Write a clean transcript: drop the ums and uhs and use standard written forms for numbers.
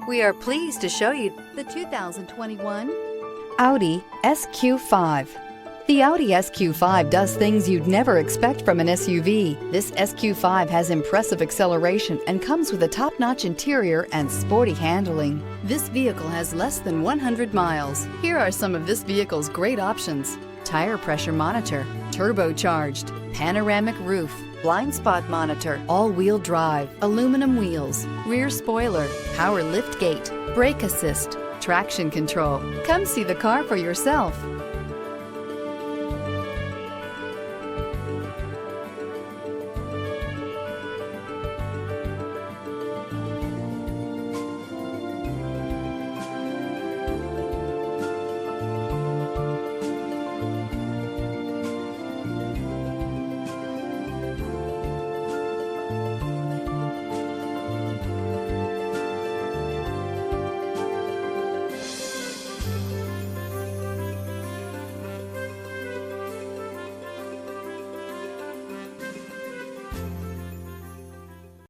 We are pleased to show you the 2021 Audi SQ5. The Audi SQ5 does things you'd never expect from an SUV. This SQ5 has impressive acceleration and comes with a top-notch interior and sporty handling. This vehicle has less than 100 miles. Here are some of this vehicle's great options: tire pressure monitor, turbocharged, panoramic roof, blind spot monitor, all-wheel drive, aluminum wheels, rear spoiler, power lift gate, brake assist, traction control. Come see the car for yourself.